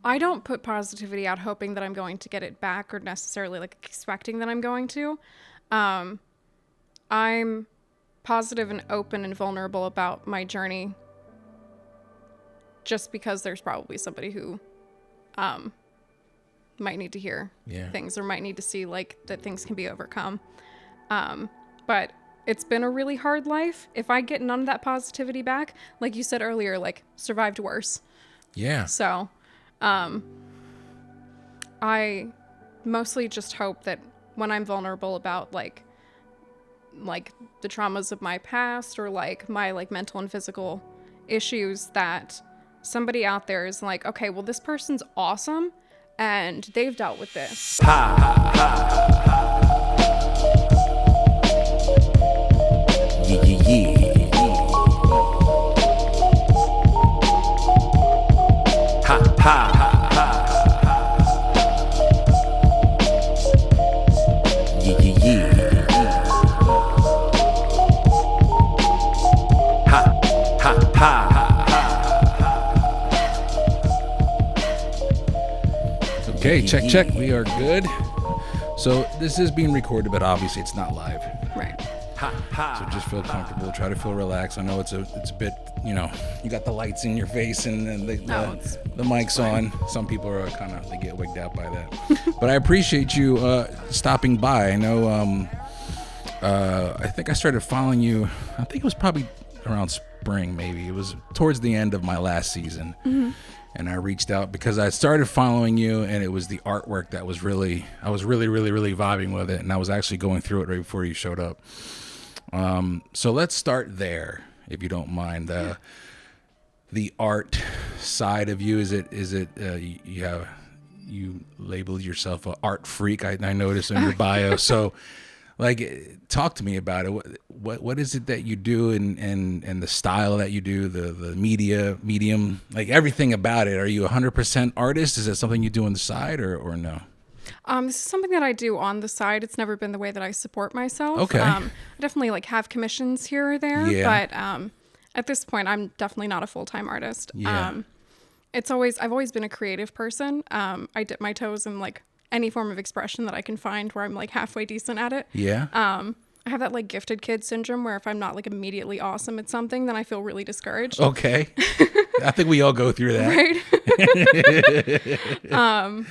I don't put positivity out hoping that I'm going to get it back or necessarily like expecting that I'm going to. I'm positive and open and vulnerable about my journey just because there's probably somebody who might need to hear things or might need to see like that things can be overcome. But it's been a really hard life. If I get none of that positivity back, like you said earlier, like survived worse. Yeah. So I mostly just hope that when I'm vulnerable about like the traumas of my past or like my like mental and physical issues, that somebody out there is like, okay, well, this person's awesome and they've dealt with this. Okay, check. We are good. So this is being recorded, but obviously it's not live. Right. So just feel comfortable. Try to feel relaxed. I know it's a bit, you got the lights in your face and then the mic's on. Some people are they get wigged out by that. But I appreciate you stopping by. I know. I think I started following you. I think it was probably around spring, maybe. It was towards the end of my last season. Mm-hmm. And I reached out because I started following you, and it was the artwork that was I was really vibing with it, and I was actually going through it right before you showed up. So let's start there, if you don't mind. The art side of you, is it you labeled yourself an art freak? I noticed in your bio. So, like, talk to me about it. What is it that you do, and the style that you do, the medium, like everything about it? Are you 100% artist? Is that something you do on the side or no? This is something that I do on the side. It's never been the way that I support myself. Okay. I definitely like have commissions here or there, but at this point, I'm definitely not a full-time artist. Yeah. I've always been a creative person. I dip my toes in like any form of expression that I can find where I'm like halfway decent at it. Yeah. I have that like gifted kid syndrome where if I'm not like immediately awesome at something, then I feel really discouraged. Okay. I think we all go through that. Right.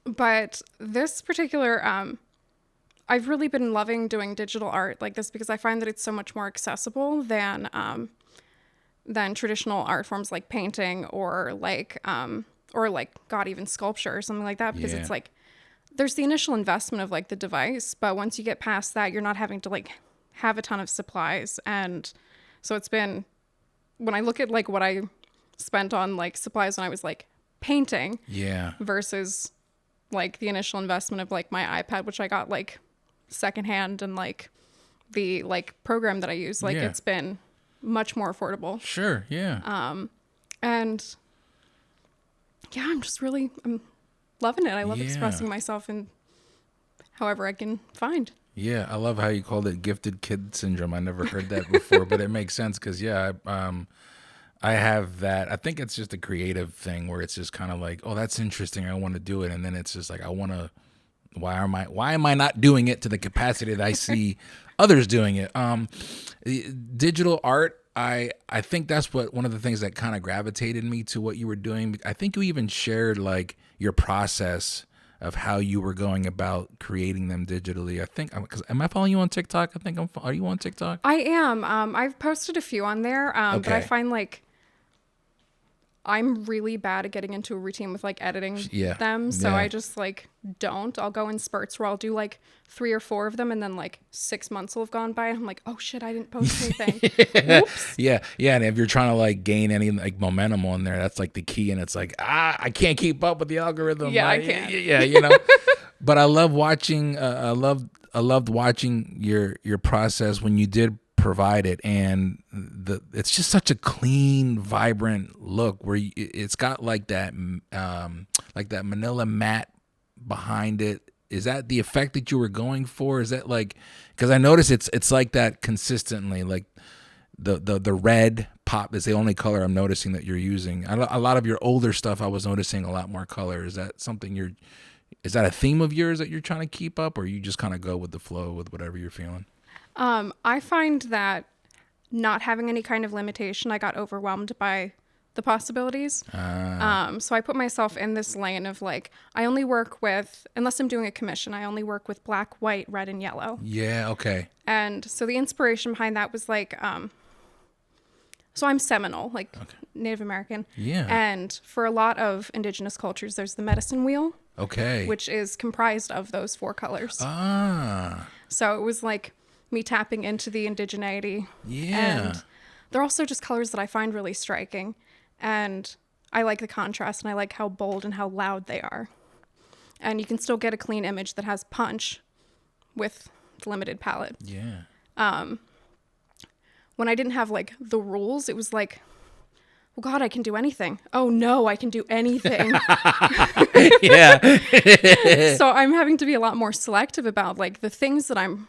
But this particular, I've really been loving doing digital art like this because I find that it's so much more accessible than traditional art forms like painting or even sculpture or something like that, because it's like there's the initial investment of like the device, but once you get past that, you're not having to like have a ton of supplies. And so it's been, when I look at like what I spent on like supplies when I was like painting versus like the initial investment of like my iPad, which I got like secondhand, and like the like program that I use, like it's been much more affordable. Sure. Yeah. And yeah, I'm loving it. I love expressing myself in however I can find. Yeah, I love how you called it gifted kid syndrome. I never heard that before, but it makes sense because I have that. I think it's just a creative thing where it's just kind of like, oh, that's interesting. I want to do it, and then it's just like, why am I not doing it to the capacity that I see others doing it? Digital art. I think that's one of the things that kind of gravitated me to what you were doing. I think you even shared like your process of how you were going about creating them digitally. I think, because am I following you on TikTok? Are you on TikTok? I am. I've posted a few on there, but I find like I'm really bad at getting into a routine with like editing them. So I just like don't. I'll go in spurts where I'll do like 3 or 4 of them, and then like 6 months will have gone by and I'm like, oh shit, I didn't post anything. Whoops. Yeah. And if you're trying to like gain any like momentum on there, that's like the key. And it's like, I can't keep up with the algorithm. Yeah, I can't. Yeah, But I love watching. I loved watching your process when you did provide it, and it's just such a clean, vibrant look where it's got like that manila matte behind it. Is that the effect that you were going for? Is that like, because I notice it's like that consistently, like the red pop is the only color I'm noticing that you're using. A lot of your older stuff, I was noticing a lot more color. Is that something is that a theme of yours that you're trying to keep up, or you just kind of go with the flow with whatever you're feeling? I find that not having any kind of limitation, I got overwhelmed by the possibilities. So I put myself in this lane of like, I only work with, unless I'm doing a commission, I only work with black, white, red, and yellow. Yeah, okay. And so the inspiration behind that was like, so I'm Seminole, like Native American. Yeah. And for a lot of indigenous cultures, there's the medicine wheel. Okay. Which is comprised of those 4 colors. So it was like me tapping into the indigeneity. Yeah. And they're also just colors that I find really striking. And I like the contrast, and I like how bold and how loud they are. And you can still get a clean image that has punch with the limited palette. Yeah. When I didn't have like the rules, it was like, well, God, I can do anything. Oh no, I can do anything. Yeah. So I'm having to be a lot more selective about like the things that I'm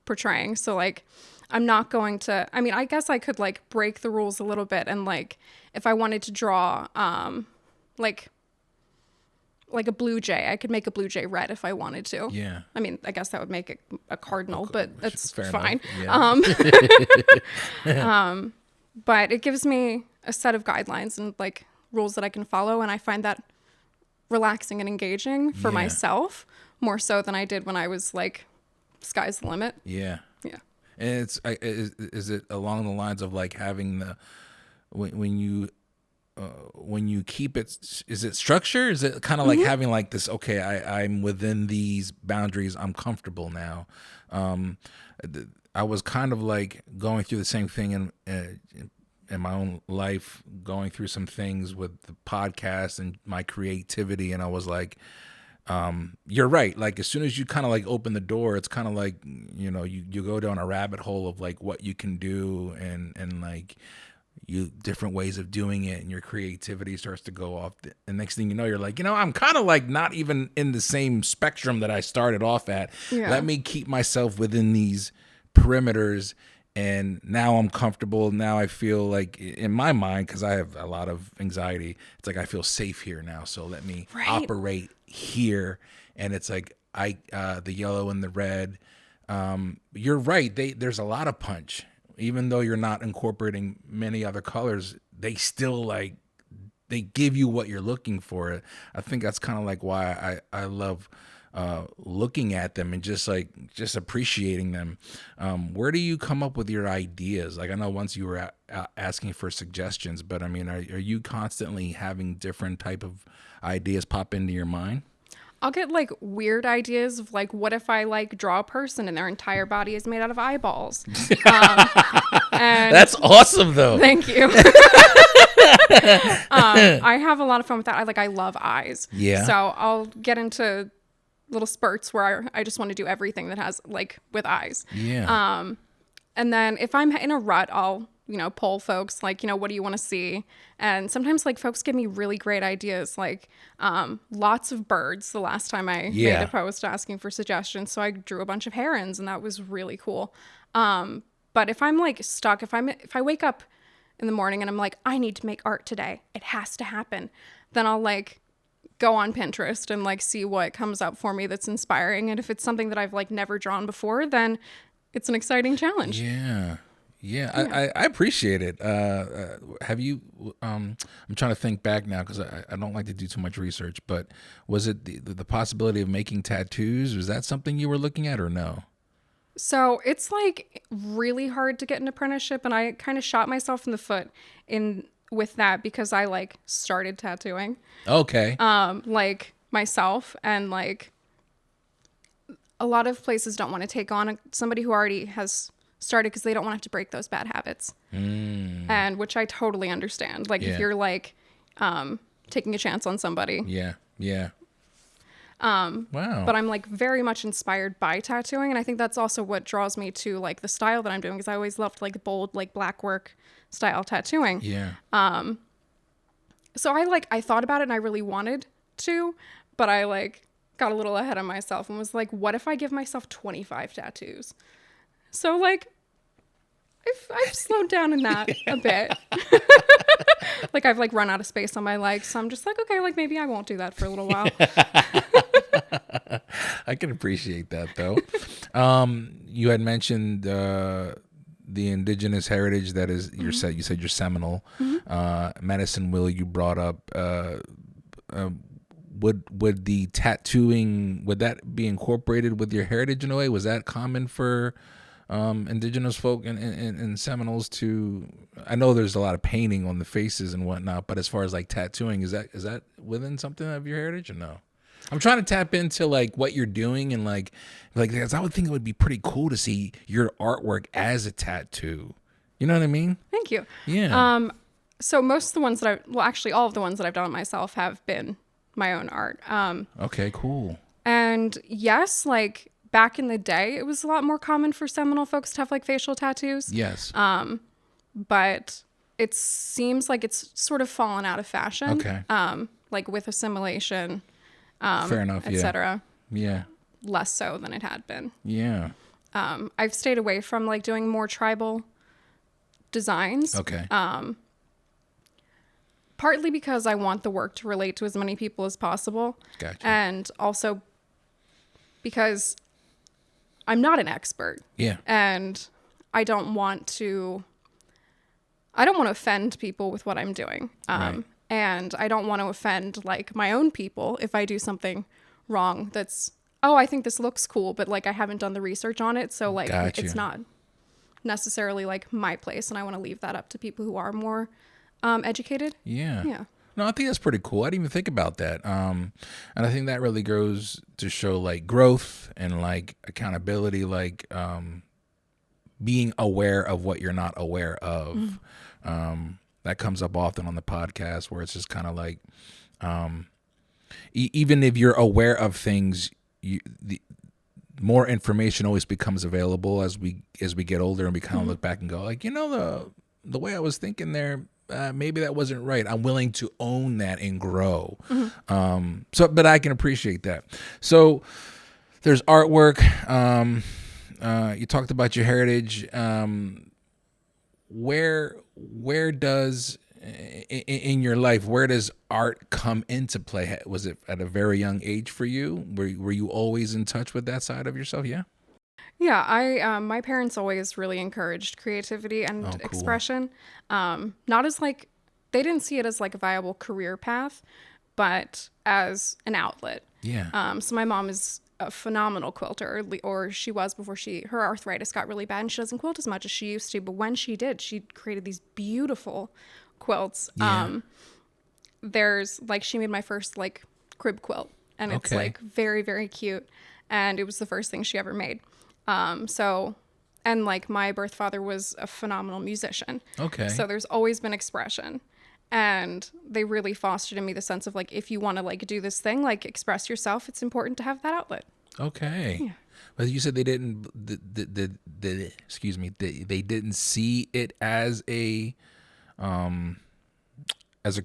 portraying. So like, I'm not going to, I mean, I guess I could like break the rules a little bit. And like, if I wanted to draw, like a blue jay, I could make a blue jay red if I wanted to. Yeah. I mean, I guess that would make it a cardinal, but that's fine. Yeah. But it gives me a set of guidelines and like rules that I can follow. And I find that relaxing and engaging for myself more so than I did when I was like, sky's the limit. Yeah. Yeah. And is it along the lines of like having when you keep it, is it structure? Is it kind of like having like this, okay, I'm within these boundaries, I'm comfortable now. I was kind of like going through the same thing in my own life, going through some things with the podcast and my creativity. And I was like, you're right. Like as soon as you kind of like open the door, it's kind of like, you know, you go down a rabbit hole of like what you can do and like different ways of doing it, and your creativity starts to go off. The next thing you know, you're like, you know, I'm kind of like not even in the same spectrum that I started off at. Yeah. Let me keep myself within these perimeters. And now I'm comfortable. Now I feel like in my mind, because I have a lot of anxiety, it's like I feel safe here now. So let me operate here. And it's like the yellow and the red. You're right. There's a lot of punch. Even though you're not incorporating many other colors, they still like they give you what you're looking for. I think that's kind of like why I love looking at them and just appreciating them. Where do you come up with your ideas? Like I know once you were asking for suggestions, but I mean, are you constantly having different type of ideas pop into your mind? I'll get like weird ideas of like, what if I like draw a person and their entire body is made out of eyeballs? And that's awesome though. Thank you. I have a lot of fun with that. I love eyes. Yeah. So I'll get into little spurts where I just want to do everything that has like with eyes. Yeah. And then if I'm in a rut, I'll, poll folks like, what do you want to see? And sometimes like folks give me really great ideas, like lots of birds. The last time I made a post asking for suggestions. So I drew a bunch of herons and that was really cool. But if I'm like stuck, if I wake up in the morning and I'm like, I need to make art today, it has to happen. Then I'll like go on Pinterest and like see what comes up for me that's inspiring. And if it's something that I've like never drawn before, then it's an exciting challenge. Yeah. I appreciate it. Have you, I'm trying to think back now because I don't like to do too much research, but was it the possibility of making tattoos? Was that something you were looking at or no? So it's like really hard to get an apprenticeship, and I kind of shot myself in the foot with that because I like started tattooing. Okay. Like myself, and like a lot of places don't want to take on somebody who already has started because they don't want to have to break those bad habits. And which I totally understand. Like if you're like taking a chance on somebody. Yeah. Wow. But I'm like very much inspired by tattooing, and I think that's also what draws me to like the style that I'm doing, because I always loved like bold like black work style tattooing. Yeah. So I thought about it and I really wanted to, but I like got a little ahead of myself and was like, what if I give myself 25 tattoos? So like I've slowed down in that a bit. Like I've like run out of space on my legs, so I'm just like, okay, like maybe I won't do that for a little while. I can appreciate that though. You had mentioned the indigenous heritage that is you said you're Seminole. Medicine Wheel you brought up. Would the tattooing, would that be incorporated with your heritage in a way? Was that common for indigenous folk and Seminoles to? I know there's a lot of painting on the faces and whatnot, but as far as like tattooing, is that within something of your heritage or no? I'm trying to tap into like what you're doing and like because I would think it would be pretty cool to see your artwork as a tattoo. You know what I mean? Thank you. Yeah. So most of the ones that actually all of the ones that I've done myself have been my own art. Okay, cool. And yes, like back in the day, it was a lot more common for Seminole folks to have like facial tattoos. Yes. But it seems like it's sort of fallen out of fashion. Okay. Like with assimilation, Fair enough. etc. Yeah. Less so than it had been. Yeah. I've stayed away from like doing more tribal designs. Okay. Partly because I want the work to relate to as many people as possible. Gotcha. And also because I'm not an expert. Yeah. And I don't want to offend people with what I'm doing. Right. And I don't want to offend like my own people if I do something wrong that's, oh, I think this looks cool, but like I haven't done the research on it. So like Gotcha. It's not necessarily like my place. And I want to leave that up to people who are more educated. Yeah. Yeah. No, I think that's pretty cool. I didn't even think about that. And I think that really goes to show like growth and like accountability, like being aware of what you're not aware of. That comes up often on the podcast where it's just kind of like, even if you're aware of things, the more information always becomes available as we get older, and we kind of look back and go like, the way I was thinking there, maybe that wasn't right. I'm willing to own that and grow. But I can appreciate that. So there's artwork. You talked about your heritage. Where does in your life, where does art come into play? Was it at a very young age for you? Were you always in touch with that side of yourself? Yeah. Yeah, I my parents always really encouraged creativity and cool. expression. Not as like they didn't see it as like a viable career path, but as an outlet. Yeah. So my mom is a phenomenal quilter, or she was before her arthritis got really bad, and she doesn't quilt as much as she used to. But when she did, she created these beautiful quilts. Yeah. There's like she made my first like crib quilt, and it's like very, very cute, and it was the first thing she ever made. And like my birth father was a phenomenal musician. Okay. So there's always been expression, and they really fostered in me the sense of like, if you want to like do this thing, like express yourself, it's important to have that outlet. Okay. Yeah. But you said they didn't, they didn't see it as a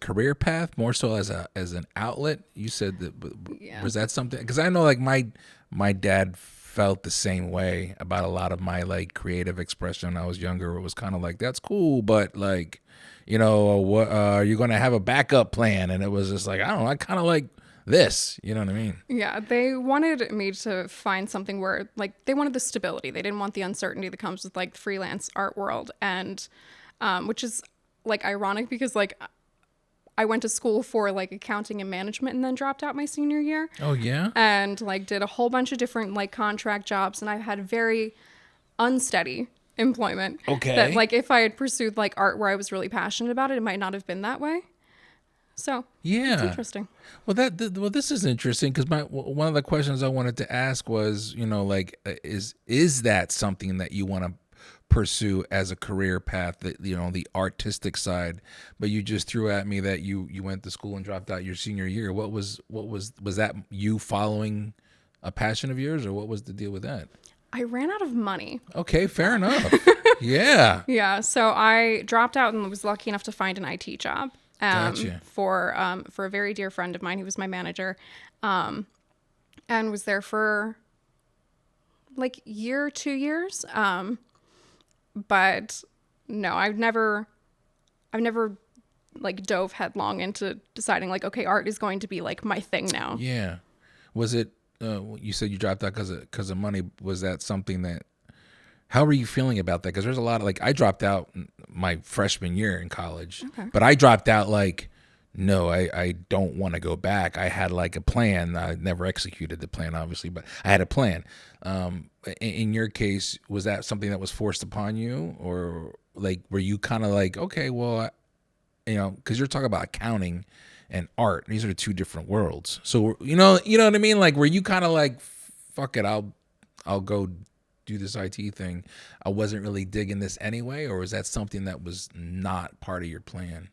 career path, more so as an outlet. You said that, was that something? Because I know like my dad felt the same way about a lot of my like creative expression when I was younger. It was kind of like, that's cool, but like, what are you going to have a backup plan? And it was just like, I don't know, I kind of like this, you know what I mean? Yeah, they wanted me to find something where like they wanted the stability. They didn't want the uncertainty that comes with like the freelance art world, and which is like ironic because like I went to school for like accounting and management and then dropped out my senior year. Oh yeah. And like did a whole bunch of different like contract jobs, and I had very unsteady employment. Okay. That like if I had pursued like art where I was really passionate about it, it might not have been that way. So yeah, it's interesting. Well, this is interesting because one of the questions I wanted to ask was, is that something that you want to pursue as a career path, that the artistic side? But you just threw at me that you went to school and dropped out your senior year. Was that you following a passion of yours, or what was the deal with that? I ran out of money. Okay, fair enough. Yeah. Yeah, so I dropped out and was lucky enough to find an IT job. Gotcha. For a very dear friend of mine who was my manager, and was there for like 2 years. But no, I've never like dove headlong into deciding like, okay, art is going to be like my thing now. Yeah. Was it, you said you dropped out because of money. Was that something that, how were you feeling about that? Because there's a lot of, like, I dropped out my freshman year in college, but I dropped out like, no, I don't want to go back. I had like a plan. I never executed the plan, obviously, but I had a plan. In your case, was that something that was forced upon you, or like, were you kind of like, okay, well, because you're talking about accounting and art. These are two different worlds. So, you know what I mean? Like, were you kind of like, fuck it, I'll go do this IT thing. I wasn't really digging this anyway, or was that something that was not part of your plan?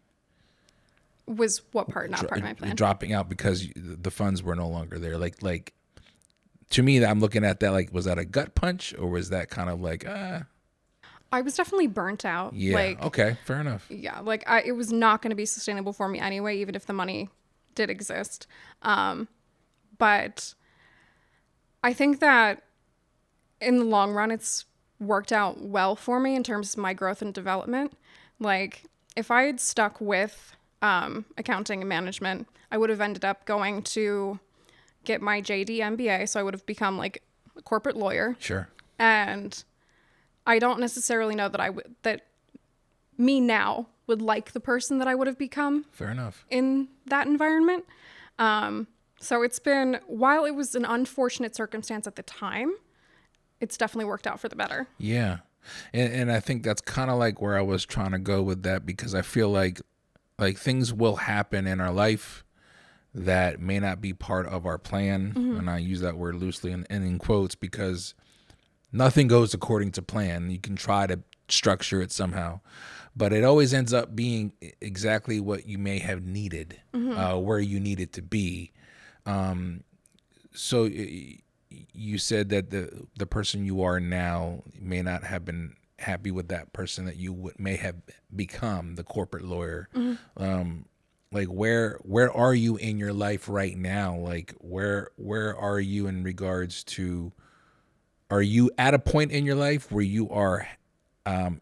Was what part not part of my plan? Dropping out because the funds were no longer there. Like to me, I'm looking at that like, was that a gut punch, or was that kind of like, I was definitely burnt out. Yeah. Like, okay. Fair enough. Yeah. Like it was not going to be sustainable for me anyway, even if the money did exist. But I think that in the long run, it's worked out well for me in terms of my growth and development. Like if I had stuck with accounting and management, I would have ended up going to get my JD MBA. So I would have become like a corporate lawyer. Sure. And I don't necessarily know that that me now would like the person that I would have become. Fair enough. In that environment. So it's been, while it was an unfortunate circumstance at the time, it's definitely worked out for the better. Yeah. And I think that's kind of like where I was trying to go with that, because I feel like things will happen in our life that may not be part of our plan. And I use that word loosely and in quotes, because nothing goes according to plan. You can try to structure it somehow, but it always ends up being exactly what you may have needed, where you need it to be. So you said that the person you are now may not have been happy with that person that you may have become, the corporate lawyer. Like where are you in your life right now? Like where are you in regards to, are you at a point in your life where you are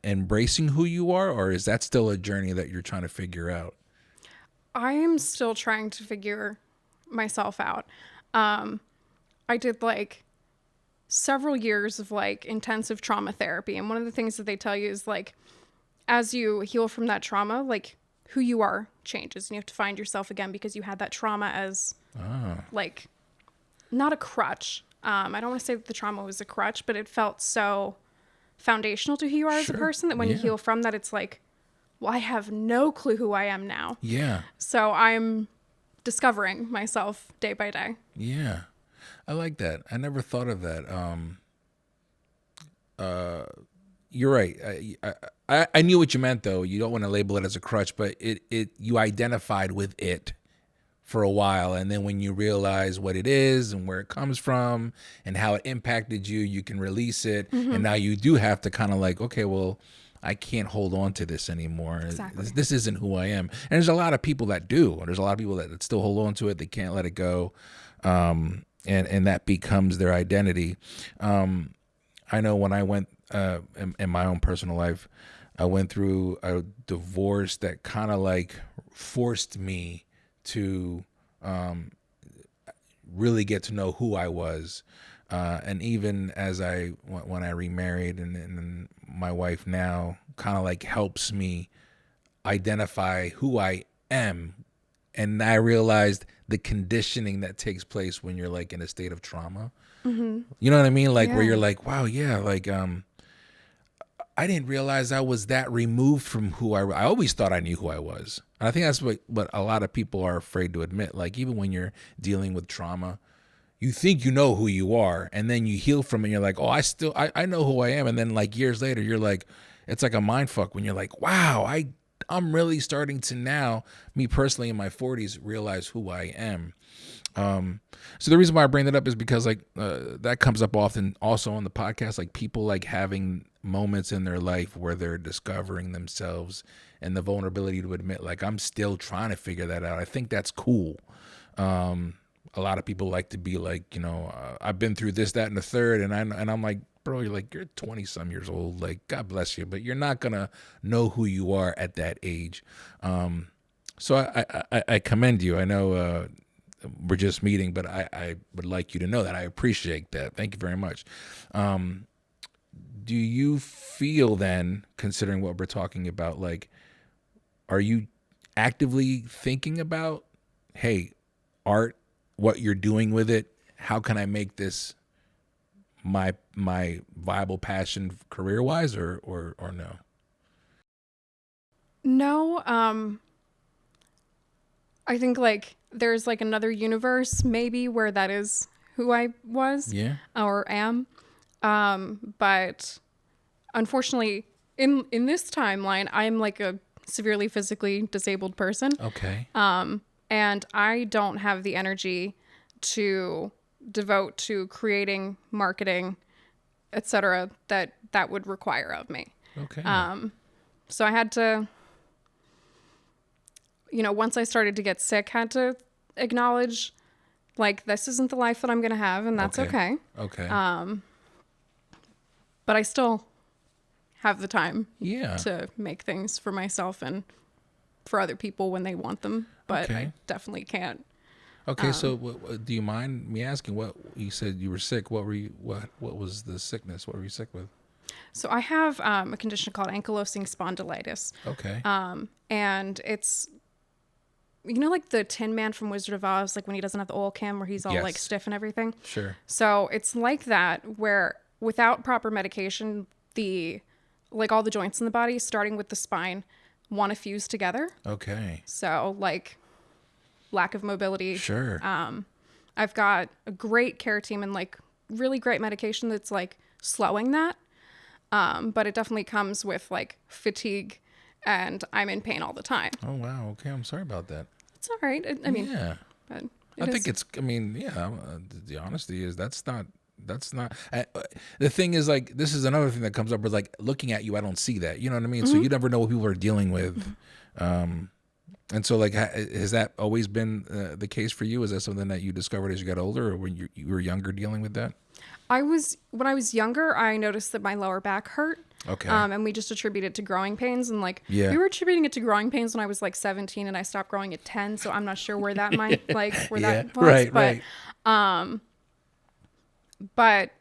embracing who you are, or is that still a journey that you're trying to figure out? I am still trying to figure myself out. I did like several years of like intensive trauma therapy. And one of the things that they tell you is like, as you heal from that trauma, like who you are changes, and you have to find yourself again because you had that trauma as like not a crutch. I don't want to say that the trauma was a crutch, but it felt so foundational to who you are as a person that when you heal from that, it's like, well, I have no clue who I am now. Yeah. So I'm discovering myself day by day. Yeah. I like that. I never thought of that. You're right. I knew what you meant though. You don't want to label it as a crutch, but you identified with it for a while, and then when you realize what it is and where it comes from and how it impacted you, you can release it. And now you do have to kind of like, okay, well, I can't hold on to this anymore. Exactly. This isn't who I am. And there's a lot of people that do. There's a lot of people that still hold on to it. They can't let it go. And that becomes their identity. I know when I went in my own personal life, I went through a divorce that kind of like forced me to really get to know who I was. And even as when I remarried, and my wife now kind of like helps me identify who I am. And I realized the conditioning that takes place when you're like in a state of trauma. You know what I mean? Like where you're like, wow, yeah, like I didn't realize I was that removed from who I always thought I knew who I was. And I think that's what a lot of people are afraid to admit. Like even when you're dealing with trauma, you think you know who you are, and then you heal from it and you're like, oh, I know who I am. And then like years later, you're like, it's like a mind fuck when you're like, wow, I'm really starting to now, me personally in my 40s, realize who I am. So the reason why I bring that up is because like that comes up often also on the podcast, like people like having moments in their life where they're discovering themselves and the vulnerability to admit like I'm still trying to figure that out. I think that's cool. A lot of people like to be like, you know, I've been through this, that, and the third, and I'm like, bro, you're 20 some years old. Like, God bless you, but you're not gonna know who you are at that age. So I commend you. I know we're just meeting, but I would like you to know that I appreciate that. Thank you very much. Do you feel then, considering what we're talking about, like, are you actively thinking about, hey, art, what you're doing with it, how can I make this my viable passion career wise, or no? No, I think like there's like another universe maybe where that is who I was, or am. But unfortunately in this timeline, I'm like a severely physically disabled person. Okay. And I don't have the energy to devote to creating, marketing, etc. that would require of me. Okay. So I had to, once I started to get sick, had to acknowledge, like, this isn't the life that I'm going to have, and that's okay. Okay. But I still have the time Yeah. to make things for myself and for other people when they want them. But Okay. I definitely can't. Okay, so do you mind me asking what you said you were sick? What were you? What was the sickness? What were you sick with? So I have a condition called ankylosing spondylitis. Okay. And it's, like the Tin Man from Wizard of Oz, like when he doesn't have the oil can where he's all like stiff and everything. Sure. So it's like that, where without proper medication, all the joints in the body, starting with the spine, want to fuse together. Okay. So like lack of mobility. Sure. I've got a great care team and like really great medication that's like slowing that. But it definitely comes with like fatigue, and I'm in pain all the time. Oh wow. Okay, I'm sorry about that. It's all right. I mean, yeah. But I think it's. I mean, yeah. The honesty is that's not. The thing is, like, this is another thing that comes up with, like, looking at you, I don't see that. You know what I mean? So you never know what people are dealing with. And so, like, has that always been the case for you? Is that something that you discovered as you got older, or when you were younger dealing with that? When I was younger, I noticed that my lower back hurt. Okay. And we just attributed it to growing pains, and like Yeah. we were attributing it to growing pains when I was like 17, and I stopped growing at 10. So I'm not sure where that might that was, right. But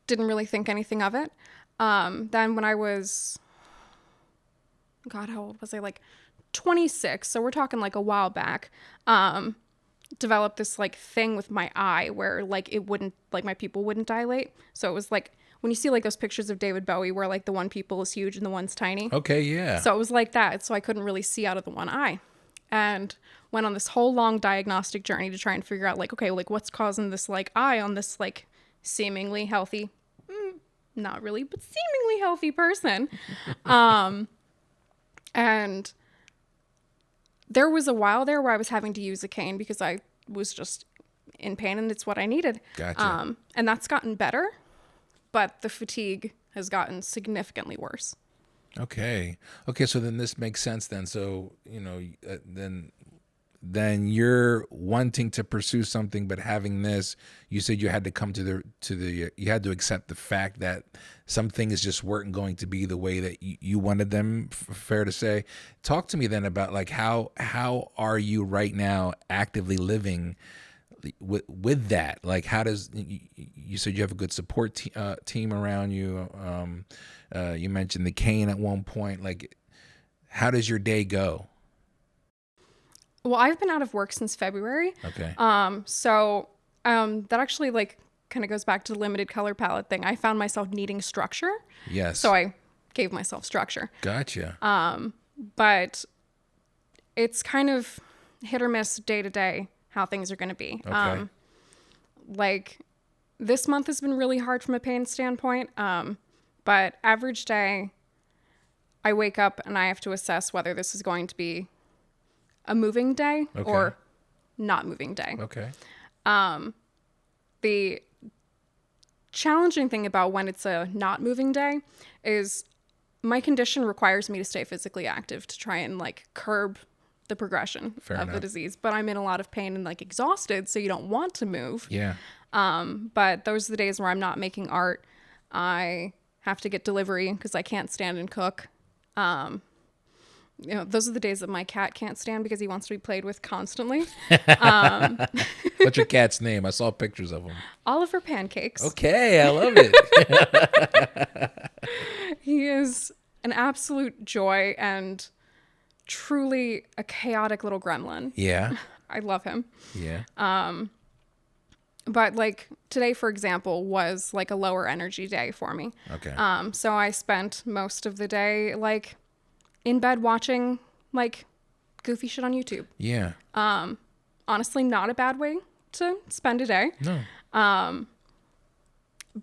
didn't really think anything of it. Then when I was, God, how old was I? Like 26. So we're talking like a while back. Developed this like thing with my eye where like it wouldn't, like my pupil wouldn't dilate. So it was like when you see like those pictures of David Bowie where like the one pupil is huge and the one's tiny. Okay, yeah. So it was like that. So I couldn't really see out of the one eye, and went on this whole long diagnostic journey to try and figure out like, okay, like what's causing this like eye on this like seemingly healthy, not really, but seemingly healthy person. And there was a while there where I was having to use a cane because I was just in pain and it's what I needed. Gotcha. And that's gotten better, but the fatigue has gotten significantly worse. Okay. So then this makes sense then. So, then you're wanting to pursue something, but having this, you said you had to come to you had to accept the fact that some things just weren't going to be the way that you wanted them. Fair to say. Talk to me then about like how are you right now actively living with that? Like, how does you said you have a good support team around you? You mentioned the cane at one point. Like, how does your day go? Well, I've been out of work since February. Okay. So that actually like kind of goes back to the limited color palette thing. I found myself needing structure. Yes. So I gave myself structure. Gotcha. But it's kind of hit or miss day to day how things are going to be. Okay. Like this month has been really hard from a pain standpoint. But average day, I wake up and I have to assess whether this is going to be a moving day or not moving day. Okay. The challenging thing about when it's a not moving day is my condition requires me to stay physically active to try and like curb the progression of the disease. But I'm in a lot of pain and like exhausted, so you don't want to move. Yeah. But those are the days where I'm not making art. I have to get delivery because I can't stand and cook. Those are the days that my cat can't stand because he wants to be played with constantly. What's your cat's name? I saw pictures of him. Oliver Pancakes. Okay, I love it. He is an absolute joy and truly a chaotic little gremlin. Yeah. I love him. Yeah. But like today, for example, was like a lower energy day for me. Okay. So I spent most of the day like in bed watching like goofy shit on YouTube. Yeah. Honestly, not a bad way to spend a day. No.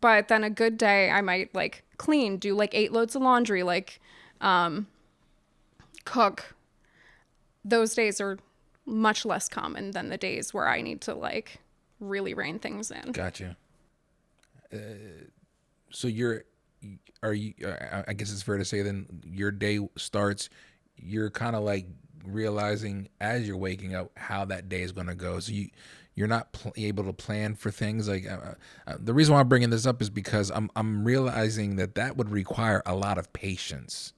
But then a good day, I might like clean, do like 8 loads of laundry, like cook. Those days are much less common than the days where I need to like really rein things in. Gotcha. So I guess it's fair to say then your day starts, you're kind of like realizing as you're waking up how that day is going to go. So you're not able to plan for things like the reason why I'm bringing this up is because I'm realizing that would require a lot of patience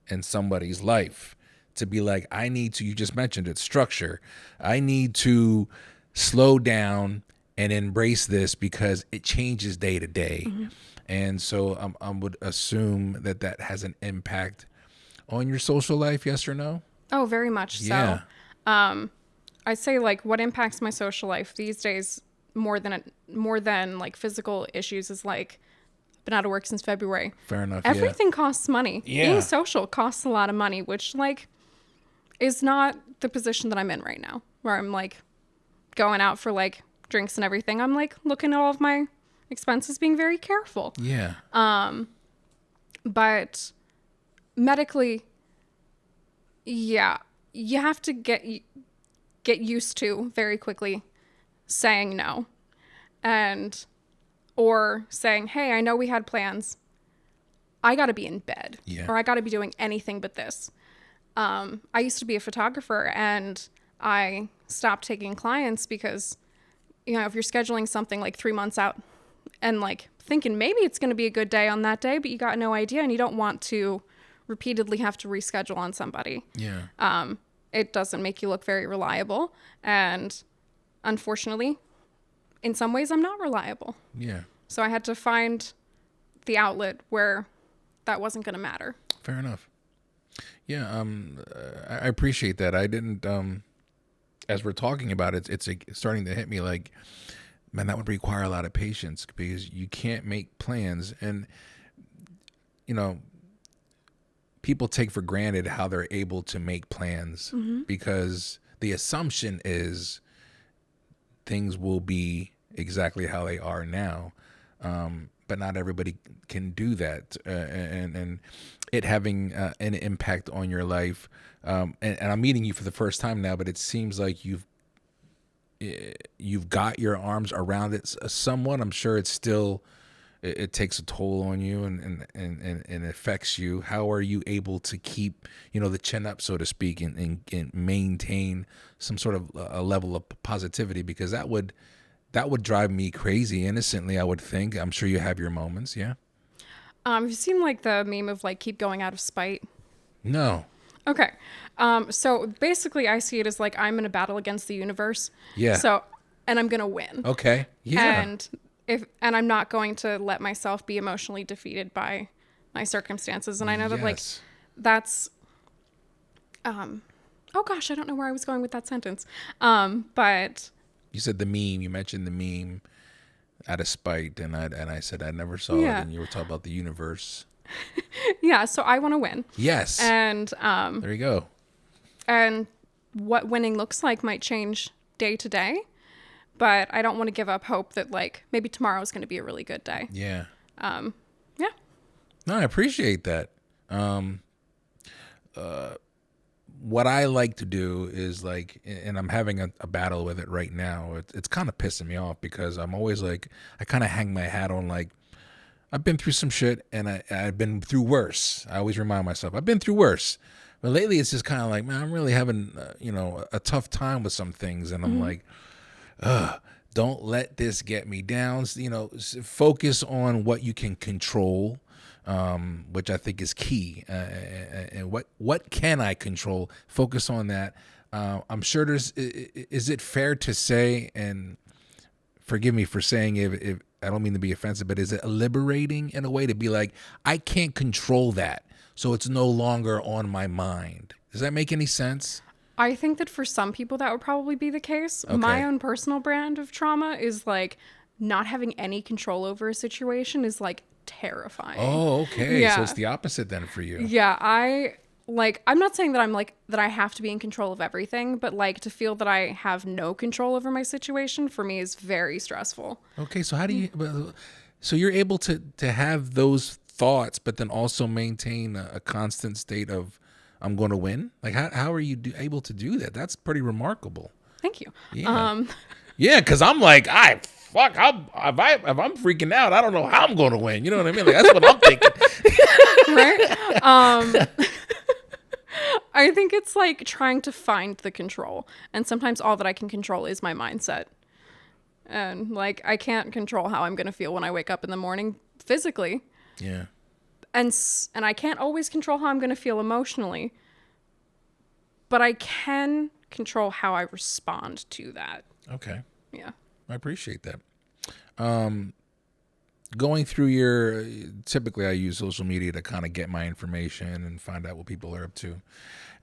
in somebody's life to be like, I need to, you just mentioned it, structure. I need to slow down and embrace this because it changes day to day. Mm-hmm. And so I would assume that has an impact on your social life, yes or no? Oh, very much so. Yeah. I'd say like what impacts my social life these days more than like physical issues is like been out of work since February. Fair enough. Everything costs money. Yeah. Being social costs a lot of money, which like is not the position that I'm in right now, where I'm like going out for like drinks and everything. I'm like looking at all of my expenses, being very careful. Yeah. But medically, yeah, you have to get used to very quickly saying no or saying, hey, I know we had plans. I got to be in bed or I got to be doing anything but this. I used to be a photographer and I stopped taking clients because, if you're scheduling something like 3 months out and like thinking maybe it's going to be a good day on that day, but you got no idea and you don't want to repeatedly have to reschedule on somebody. Yeah. It doesn't make you look very reliable. And unfortunately, in some ways, I'm not reliable. Yeah. So I had to find the outlet where that wasn't going to matter. Fair enough. Yeah. I appreciate that. I didn't, as we're talking about it, it's starting to hit me like, man, that would require a lot of patience because you can't make plans. And, people take for granted how they're able to make plans because the assumption is things will be exactly how they are now. But not everybody can do that. And it having an impact on your life. And I'm meeting you for the first time now, but it seems like you've got your arms around it somewhat. I'm sure it's still, it takes a toll on you and affects you. How are you able to keep, the chin up, so to speak, and maintain some sort of a level of positivity? Because that would drive me crazy innocently, I would think. I'm sure you have your moments. Yeah. You've seen like the meme of like keep going out of spite? No. Okay. So basically I see it as like I'm in a battle against the universe. Yeah. And I'm going to win. Okay. Yeah. And I'm not going to let myself be emotionally defeated by my circumstances. And I know that like that's, oh gosh, I don't know where I was going with that sentence. But you said the meme, you mentioned the meme out of spite. And I said, I never saw it. And you were talking about the universe. Yeah. So I want to win. Yes. And, there you go. And what winning looks like might change day to day. But I don't want to give up hope that like maybe tomorrow is going to be a really good day. Yeah. Yeah. No, I appreciate that. What I like to do is like, and I'm having a battle with it right now. It's kind of pissing me off because I'm always like, I kind of hang my hat on like, I've been through some shit and I've been through worse. I always remind myself I've been through worse. But lately it's just kind of like, man, I'm really having, a tough time with some things. And I'm like, don't let this get me down. You know, focus on what you can control, which I think is key. And what can I control? Focus on that. I'm sure is it fair to say, and forgive me for saying if I don't mean to be offensive, but is it liberating in a way to be like, I can't control that, so it's no longer on my mind? Does that make any sense? I think that for some people that would probably be the case. Okay. My own personal brand of trauma is like not having any control over a situation is like terrifying. Oh, okay. Yeah. So it's the opposite then for you. Yeah, I'm not saying that I'm like that I have to be in control of everything, but like to feel that I have no control over my situation for me is very stressful. Okay, so how do you so you're able to have those thoughts but then also maintain a constant state of I'm going to win? Like how are you able to do that? That's pretty remarkable. Thank you. Yeah. Yeah, cuz I'm like, if I'm freaking out, I don't know how I'm going to win. You know what I mean? Like that's what I'm thinking. Right? I think it's like trying to find the control. And sometimes all that I can control is my mindset. And like I can't control how I'm going to feel when I wake up in the morning physically. Yeah. And I can't always control how I'm going to feel emotionally. But I can control how I respond to that. Okay. Yeah. I appreciate that. Going through typically I use social media to kind of get my information and find out what people are up to.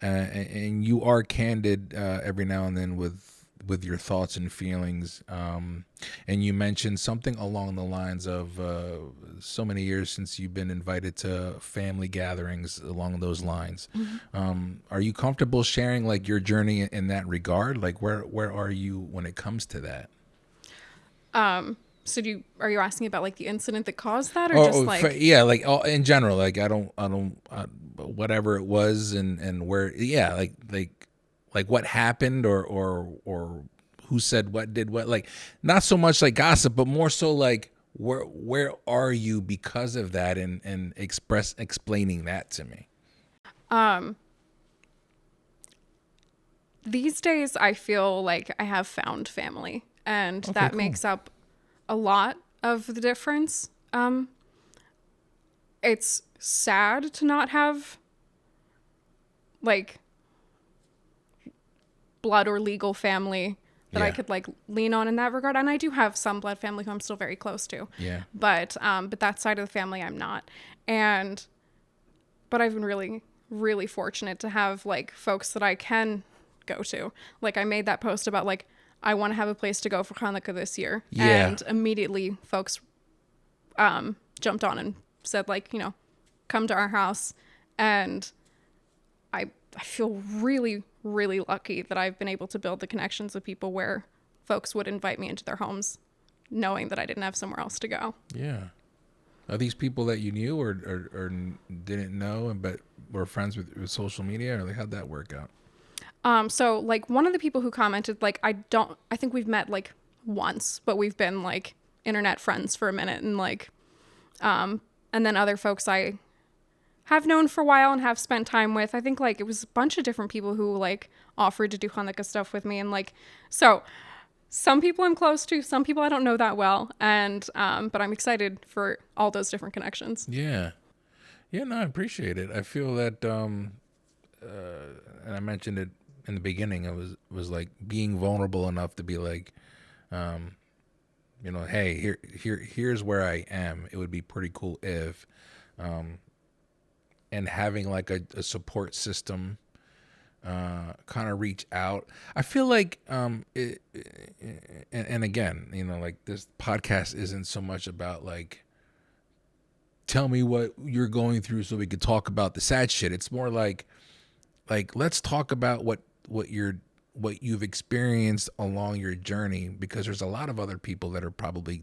And you are candid every now and then with your thoughts and feelings. And you mentioned something along the lines of so many years since you've been invited to family gatherings along those lines. Mm-hmm. Are you comfortable sharing like your journey in that regard? Like where are you when it comes to that? So are you asking about like the incident that caused that, or just like like in general, like I don't whatever it was and where like what happened or who said what, did what, like not so much like gossip, but more so like where are you because of that and explaining that to me. These days I feel like I have found family, and that makes up a lot of the difference. It's sad to not have like blood or legal family that I could like lean on in that regard. And I do have some blood family who I'm still very close to. Yeah. But that side of the family I'm not. But I've been really, really fortunate to have like folks that I can go to. Like I made that post about like I want to have a place to go for Hanukkah this year. Yeah. And immediately folks jumped on and said like, come to our house. And I feel really, really lucky that I've been able to build the connections with people where folks would invite me into their homes knowing that I didn't have somewhere else to go. Yeah. Are these people that you knew or didn't know but were friends with social media, or like how'd that work out? So like one of the people who commented, like, I think we've met like once, but we've been like internet friends for a minute, and like, and then other folks I have known for a while and have spent time with. I think like it was a bunch of different people who like offered to do Hanukkah stuff with me, and like, so some people I'm close to, some people I don't know that well, and but I'm excited for all those different connections. Yeah, no, I appreciate it. I feel that, and I mentioned it in the beginning, it was like being vulnerable enough to be like, hey, here's where I am. It would be pretty cool if, and having like a support system, kind of reach out. I feel like, and again, like this podcast isn't so much about like, tell me what you're going through so we could talk about the sad shit. It's more like let's talk about what you've experienced along your journey, because there's a lot of other people that are probably,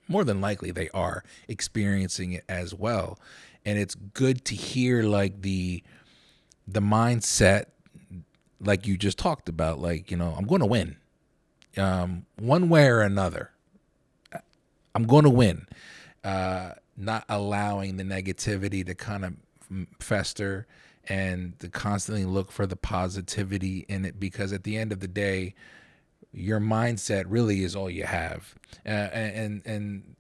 more than likely they are experiencing it as well. And it's good to hear like the mindset, like you just talked about, like, I'm going to win, one way or another. I'm going to win, not allowing the negativity to kind of fester, and to constantly look for the positivity in it, because at the end of the day, your mindset really is all you have. And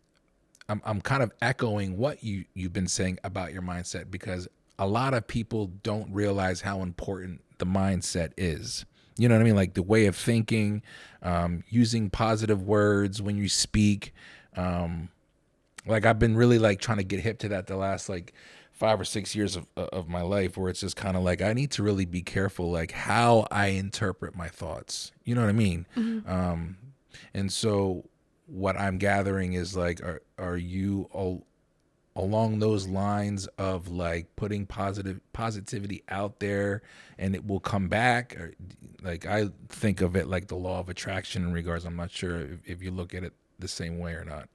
I'm kind of echoing what you've been saying about your mindset, because a lot of people don't realize how important the mindset is. You know what I mean? Like the way of thinking, using positive words when you speak. Like I've been really like trying to get hip to that the last like 5 or 6 years of my life, where it's just kind of like I need to really be careful like how I interpret my thoughts. You know what I mean? Mm-hmm. And so what I'm gathering is like, are you all along those lines of like putting positivity out there and it will come back? Or like I think of it like the law of attraction in regards. I'm not sure if you look at it the same way or not.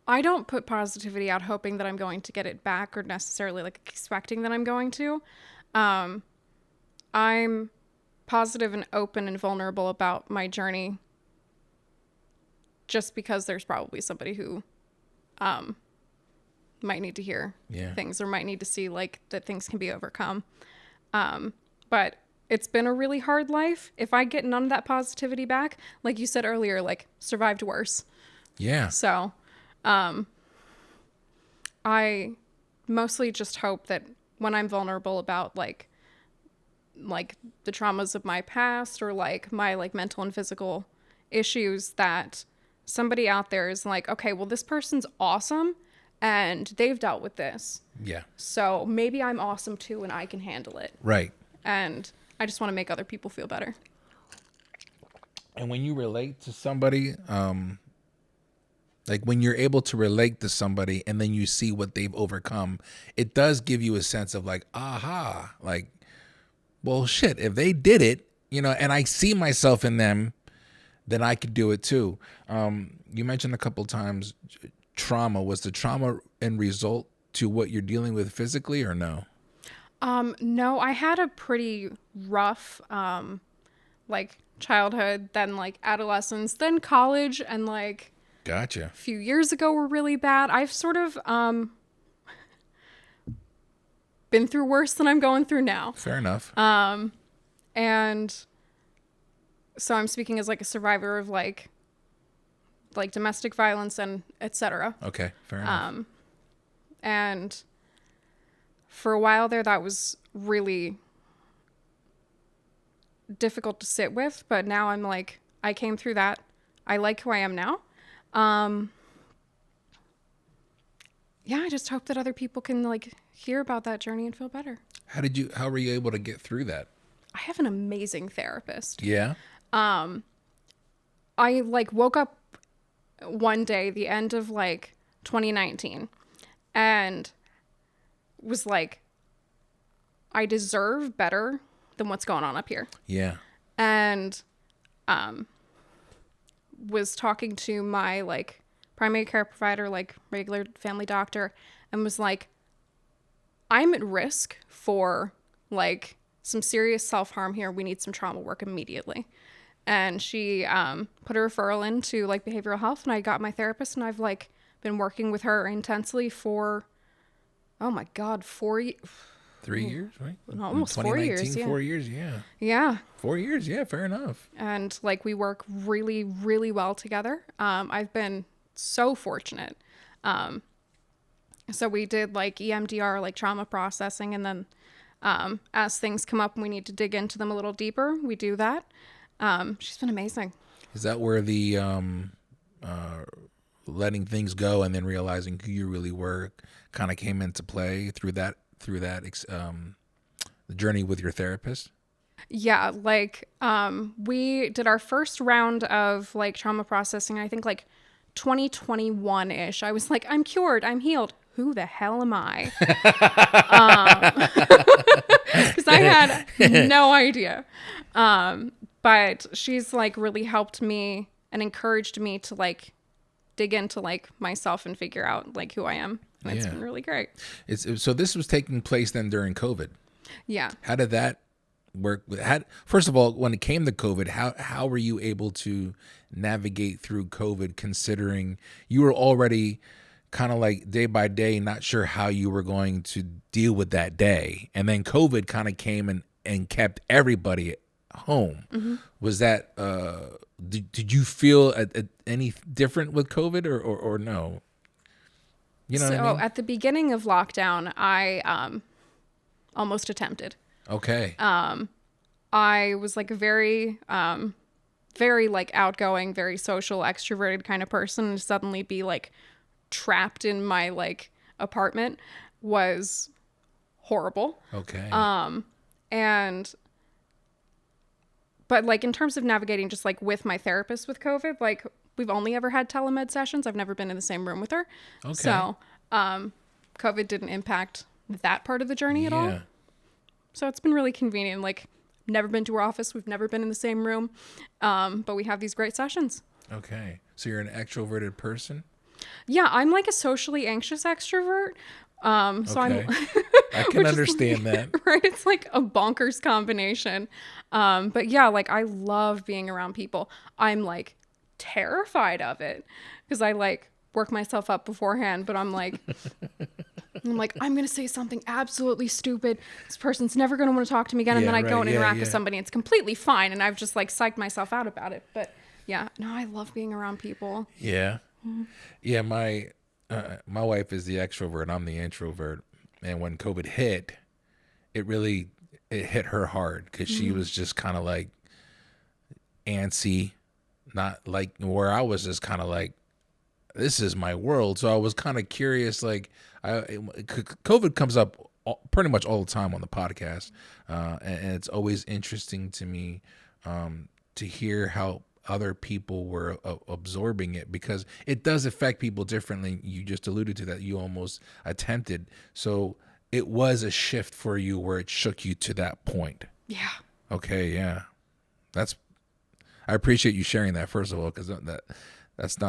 I don't put positivity out hoping that I'm going to get it back, or necessarily like expecting that I'm going to. I'm positive and open and vulnerable about my journey just because there's probably somebody who might need to hear things, or might need to see like that things can be overcome. But it's been a really hard life. If I get none of that positivity back, like you said earlier, like survived worse. Yeah. So I mostly just hope that when I'm vulnerable about like the traumas of my past, or like my like mental and physical issues, that somebody out there is like, okay, well, this person's awesome and they've dealt with this. Yeah. So maybe I'm awesome too and I can handle it. Right. And I just want to make other people feel better. And when you relate to somebody, like when you're able to relate to somebody and then you see what they've overcome, it does give you a sense of like, aha, like, well, shit, if they did it, you know, and I see myself in them, then I could do it too. You mentioned a couple times trauma. Was the trauma in result to what you're dealing with physically, or no? No, I had a pretty rough, like childhood, then like adolescence, then college, and like Gotcha. a few years ago were really bad. I've sort of been through worse than I'm going through now. Fair enough. And so I'm speaking as like a survivor of like domestic violence and etc. Okay, fair enough. And for a while there, that was really difficult to sit with, but now I'm like, I came through that. I like who I am now. Yeah, I just hope that other people can like hear about that journey and feel better. How were you able to get through that? I have an amazing therapist. Yeah. I like woke up one day, the end of like 2019, and was like, I deserve better than what's going on up here. Yeah. And was talking to my like primary care provider, like regular family doctor, and was like, I'm at risk for like some serious self-harm here. We need some trauma work immediately. And she put a referral into like behavioral health, and I got my therapist, and I've like been working with her intensely for, oh my God, 3 years, right? Almost 4 years. Yeah. 4 years, yeah. Yeah. 4 years, yeah, fair enough. And like we work really, really well together. I've been so fortunate. So we did like EMDR, like trauma processing, and then as things come up and we need to dig into them a little deeper, we do that. She's been amazing. Is that where the letting things go and then realizing who you really were kind of came into play through that the journey with your therapist? Yeah, like we did our first round of like trauma processing, I think like 2021-ish. I was like, I'm cured, I'm healed. Who the hell am I? Because I had no idea. But she's like really helped me and encouraged me to like dig into like myself and figure out like who I am. And it's been really great. So this was taking place then during COVID. Yeah. How did that work? First of all, when it came to COVID, how were you able to navigate through COVID, considering you were already kind of like day by day, not sure how you were going to deal with that day. And then COVID kind of came and kept everybody home. Was that did you feel any different with COVID or no? You know what I mean? At the beginning of lockdown, I almost attempted. Okay. I was like a very like outgoing, very social, extroverted kind of person, and suddenly be like trapped in my like apartment was horrible. Okay. But like in terms of navigating just like with my therapist with COVID, like we've only ever had telemed sessions. I've never been in the same room with her. Okay. So COVID didn't impact that part of the journey at all. So it's been really convenient. Like, never been to her office. We've never been in the same room. But we have these great sessions. Okay. So you're an extroverted person? Yeah, I'm like a socially anxious extrovert. So okay. I can understand that. Right? It's like a bonkers combination. But yeah, like I love being around people. I'm like terrified of it because I like work myself up beforehand, but I'm like, I'm going to say something absolutely stupid. This person's never going to want to talk to me again. And then I go and interact with somebody. It's completely fine. And I've just like psyched myself out about it. But yeah, no, I love being around people. Yeah. Yeah. My wife is the extrovert. I'm the introvert. And when COVID hit, it hit her hard because she was just kind of like antsy, not like where I was just kind of like, this is my world. So I was kind of curious, like COVID comes up pretty much all the time on the podcast. And it's always interesting to me to hear how other people were absorbing it, because it does affect people differently. You just alluded to that. You almost attempted. So it was a shift for you where it shook you to that point. Yeah. Okay. Yeah. I appreciate you sharing that, first of all, because that's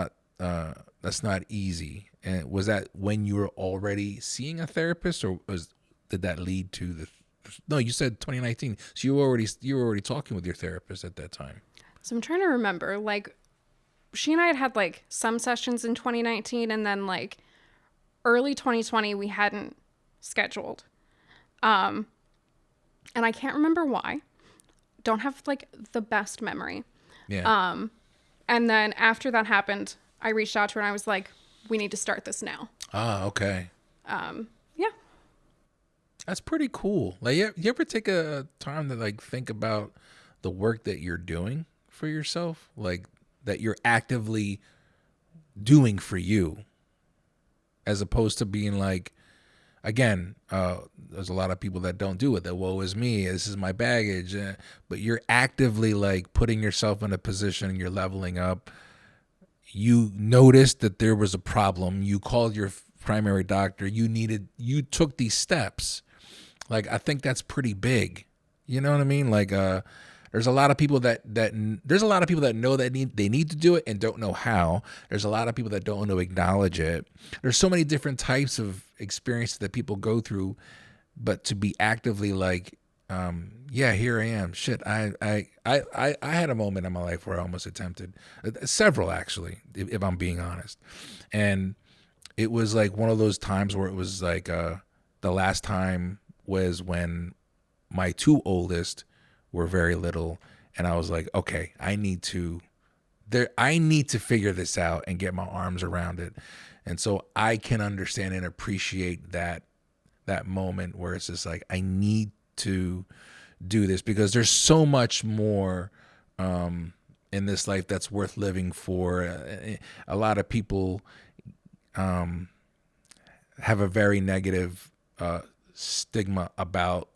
not easy. And was that when you were already seeing a therapist, or did that lead to no, you said 2019. So you were already talking with your therapist at that time. So I'm trying to remember, like she and I had like some sessions in 2019, and then like early 2020 we hadn't scheduled. And I can't remember why. Don't have like the best memory. Yeah. And then after that happened, I reached out to her and I was like, we need to start this now. Ah, okay. Yeah. That's pretty cool. Like, you ever take a time to like think about the work that you're doing for yourself, like that you're actively doing for you, as opposed to being like, again, there's a lot of people that don't do it. That, woe is me, this is my baggage. But you're actively like putting yourself in a position, you're leveling up. You noticed that there was a problem. You called your primary doctor. You took these steps. Like, I think that's pretty big. You know what I mean? Like, there's a lot of people that know that they need to do it and don't know how. There's a lot of people that don't want to acknowledge it. There's so many different types of experiences that people go through, but to be actively like, yeah, here I am. Shit, I had a moment in my life where I almost attempted, several actually, if I'm being honest, and it was like one of those times where it was like the last time was when my two oldest were very little, and I was like, okay, I need to figure this out and get my arms around it. And so I can understand and appreciate that moment where it's just like, I need to do this, because there's so much more in this life that's worth living for. A lot of people have a very negative stigma about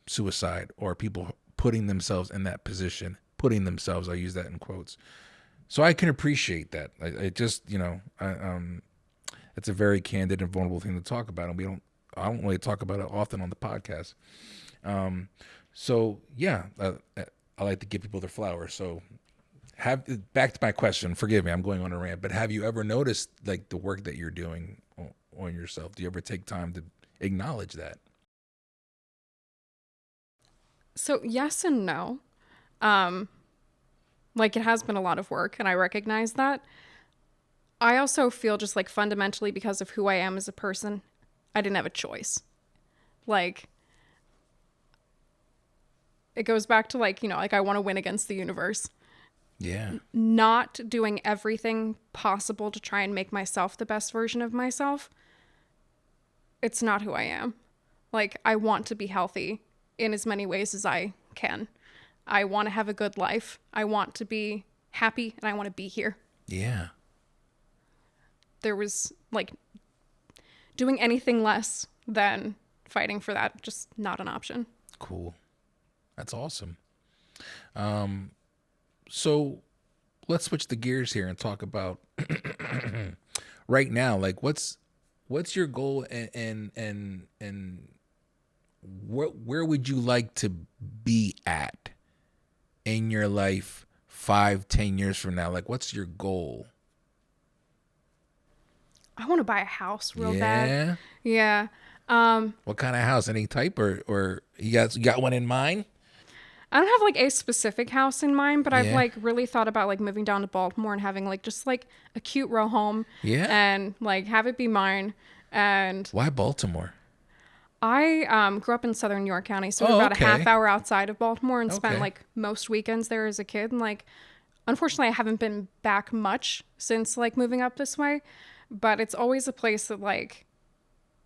suicide, or people putting themselves in that position, I use that in quotes. So I can appreciate that. I just, it's a very candid and vulnerable thing to talk about, and I don't really talk about it often on the podcast. So yeah, I like to give people their flowers. So back to my question, forgive me, I'm going on a rant, but have you ever noticed like the work that you're doing on yourself? Do you ever take time to acknowledge that? So yes and no. Like, it has been a lot of work, and I recognize that. I also feel just like fundamentally, because of who I am as a person, I didn't have a choice. Like, it goes back to like, you know, like I want to win against the universe. Yeah. Not doing everything possible to try and make myself the best version of myself. It's not who I am. Like, I want to be healthy in as many ways as I can. I want to have a good life. I want to be happy, and I want to be here. Yeah. There was like doing anything less than fighting for that, just not an option. Cool. That's awesome. So let's switch the gears here and talk about right now. Like, what's your goal, and where would you like to be at in your life 5-10 years from now? Like, what's your goal? I want to buy a house real bad. Yeah. What kind of house? Any type, or you got one in mind? I don't have like a specific house in mind, but I've like really thought about like moving down to Baltimore and having like just like a cute row home. Yeah. And like have it be mine. And why Baltimore? I grew up in southern York County, so we're about a half hour outside of Baltimore, and spent like most weekends there as a kid. And like, unfortunately, I haven't been back much since like moving up this way, but it's always a place that like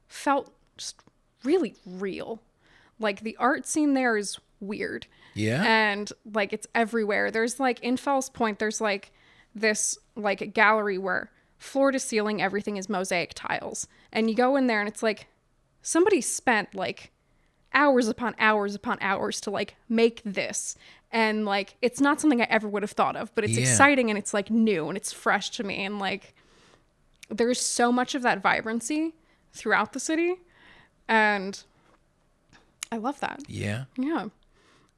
felt just really real. Like the art scene there is weird. Yeah. And like it's everywhere. There's like in Fells Point, there's like this like gallery where floor to ceiling everything is mosaic tiles. And you go in there and it's like somebody spent like hours upon hours upon hours to like make this. And like it's not something I ever would have thought of, but it's exciting and it's like new and it's fresh to me. And like there's so much of that vibrancy throughout the city. And I love that. Yeah. Yeah.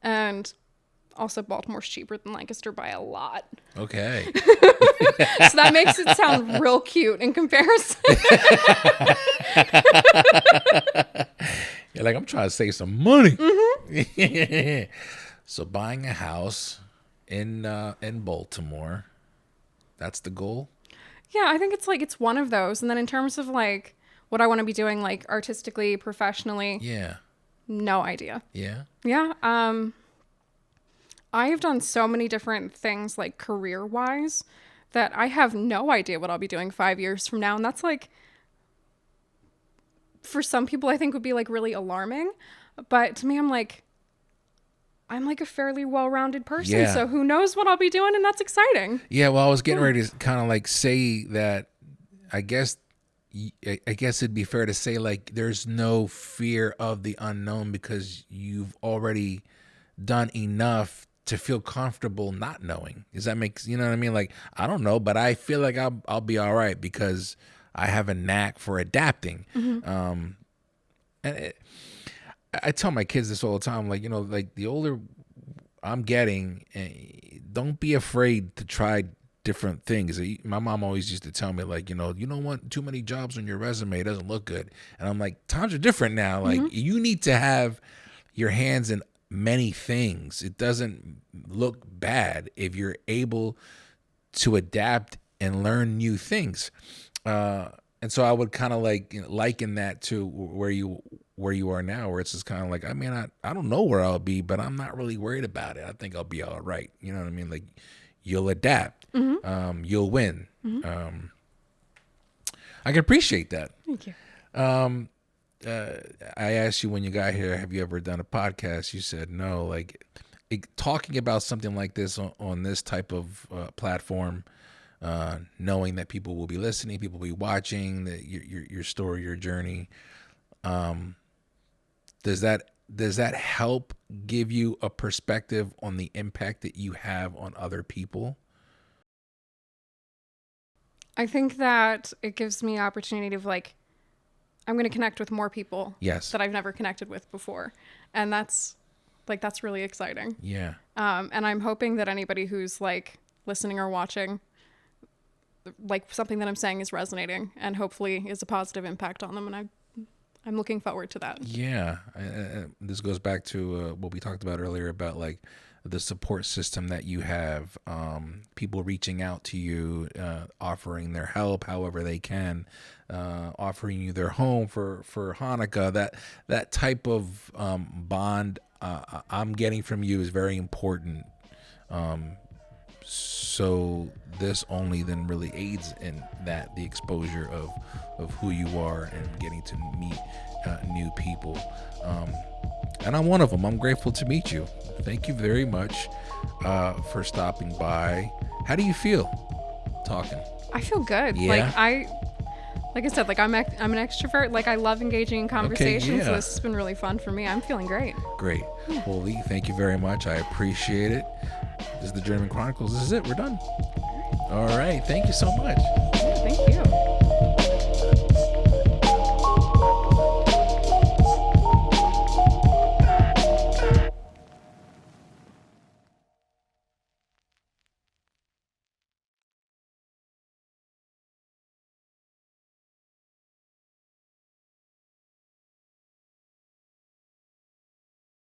And also Baltimore's cheaper than Lancaster by a lot. Okay. So that makes it sound real cute in comparison. You're like, I'm trying to save some money. Mm-hmm. So buying a house in Baltimore, that's the goal? Yeah, I think it's like it's one of those. And then in terms of like what I want to be doing like artistically, professionally. Yeah. No idea. Yeah. Yeah. I have done so many different things like career wise that I have no idea what I'll be doing 5 years from now. And that's like, for some people I think would be like really alarming, but to me, I'm like a fairly well-rounded person. Yeah. So who knows what I'll be doing. And that's exciting. Yeah. Well, I was getting ready to kind of like say that, I guess it'd be fair to say like there's no fear of the unknown because you've already done enough to feel comfortable not knowing. Does that make, you know what I mean? Like, I don't know, but I feel like I'll be all right because I have a knack for adapting. Mm-hmm. I tell my kids this all the time, like, you know, like the older I'm getting, don't be afraid to try different things. My mom always used to tell me, like, you know, you don't want too many jobs on your resume. It doesn't look good. And I'm like, times are different now. Like, you need to have your hands in many things. It doesn't look bad if you're able to adapt and learn new things. And so I would kind of like, you know, liken that to where you are now, where it's just kind of like, I mean, I don't know where I'll be, but I'm not really worried about it. I think I'll be all right. You know what I mean? Like, you'll adapt. Mm-hmm. You'll win. Mm-hmm. I can appreciate that. Thank you. I asked you when you got here, have you ever done a podcast? You said no. Like, talking about something like this on this type of platform, knowing that people will be listening, people will be watching your story, your journey. Does that help give you a perspective on the impact that you have on other people? I think that it gives me opportunity of like, I'm going to connect with more people that I've never connected with before. And that's really exciting. Yeah. And I'm hoping that anybody who's like listening or watching, like something that I'm saying is resonating and hopefully is a positive impact on them. And I'm looking forward to that. Yeah. This goes back to what we talked about earlier about like the support system that you have, people reaching out to you, offering their help however they can, offering you their home for Hanukkah, that type of bond I'm getting from you is very important. So this only then really aids in that, the exposure of who you are and getting to meet new people. And I'm one of them. I'm grateful to meet you. Thank you very much for stopping by. How do you feel talking? I feel good. Yeah. Like I said, like I'm an extrovert. Like I love engaging in conversations. Okay, yeah. So this has been really fun for me. I'm feeling great. Great. Well, Lee, thank you very much. I appreciate it. This is the Journeyman Chronicles. This is it. We're done. All right. Thank you so much.